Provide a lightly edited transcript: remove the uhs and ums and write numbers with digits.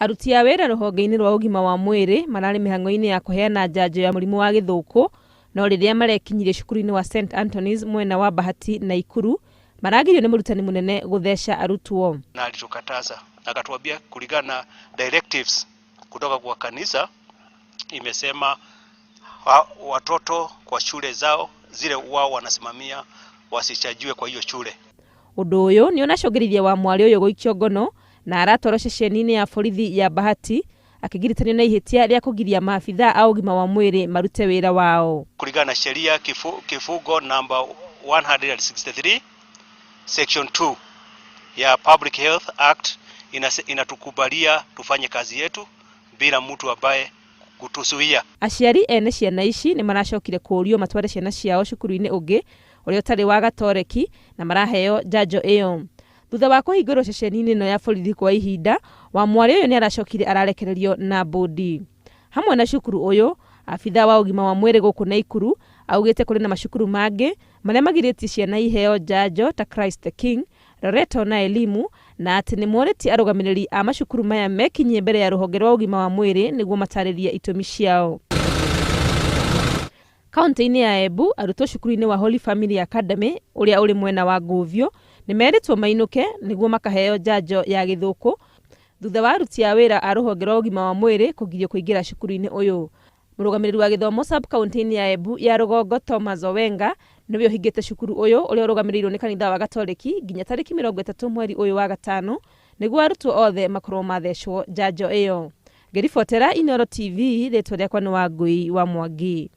Aruti a wĩra rũhonge-inĩ rwa ũgima wa mwĩrĩ mararĩ mĩhang'o-inĩ ya kũheana njanjo ya mũrimũ wa gĩthũkũ, no rĩrĩa marekinyire cukuru-inĩ wa St Anthony's mwena wa Bahati na Ikuru, maragirio nĩ mũrutani mũnene gũtheca arutwo. Na alitukataza, akatuambia kulingana na directives kutoka kwa kanisa, imesema watoto kwa shule zao zile wao wanasimamia wasichajue kwa hiyo shule. Ũndũ ũyũ nĩ onacũngĩrĩirie wa mwari ũyũ gũikio ngono na aratwarwo ceceni-inĩ ya borithi ya Bahati akĩgiritania na ihĩtia rĩa kũgiria maabithaa a ũgima wa mwĩrĩ marute wĩra wao. Kulingana na sheria kifungo namba 163 section 2 ya Public Health Act inatukubalia tufanye kazi yetu bila mtu ambaye kutusuia. Aciari ene ciana ici nĩ maracokire kũũrio matware ciana ciao cukuru-inĩ ũngĩ ũrĩa ũtarĩ wa Gatoreki na maraheo njanjo ĩyo. Thutha wa kũhingũrwo ceceni-inĩ ĩno ya borithi kwa ihinda, wa mwari ũyũ nĩ aracokire ararekererio na bodi. Hamwe na cukuru ũyũ, abithaa wa ũgima wa mwĩrĩ gũkũ Naikuru augĩte kũrĩ na macukuru mangĩ marĩa magirĩtie ciana iheo njanjo ta Christ the King, Loreto na Elimu, na atĩ nĩ morĩtie arũgamĩrĩri a macukuru maya mekinyie mbere ya rũhonge rwa ũgima wa mwĩrĩ nĩguo matarĩrie itũmi ciao. Kaunti-inĩ ya Embu, arutwo cukuru-inĩ wa Holy Family Academy ũrĩa ũrĩ mwena wa Ngũvio nĩ merĩtwo mainũke nĩguo makaheo njanjo ya gĩthũkũ thutha wa aruti a wĩra a rũhonge rwa ũgima wa mwĩrĩ kũgirio kũingĩra cukuru-inĩ ũyũ. Mũrũgamĩrĩri wa gĩthomo sub kaunti-inĩ ya Embu ya rũgongo Thomas Owenga nĩwe ũhingĩte cukuru ũyũ ũrĩa ũrũgamĩrĩirwo nĩ kanitha wa Gatoreki nginya tarĩki 30 mweri ũyũ wa gatano nĩguo arutwo othe makorwo mathecwo njanjo ĩyo. Ngĩribotera Inooro TV, rĩtwa rĩakwa nĩ Wangui wa Mwangi.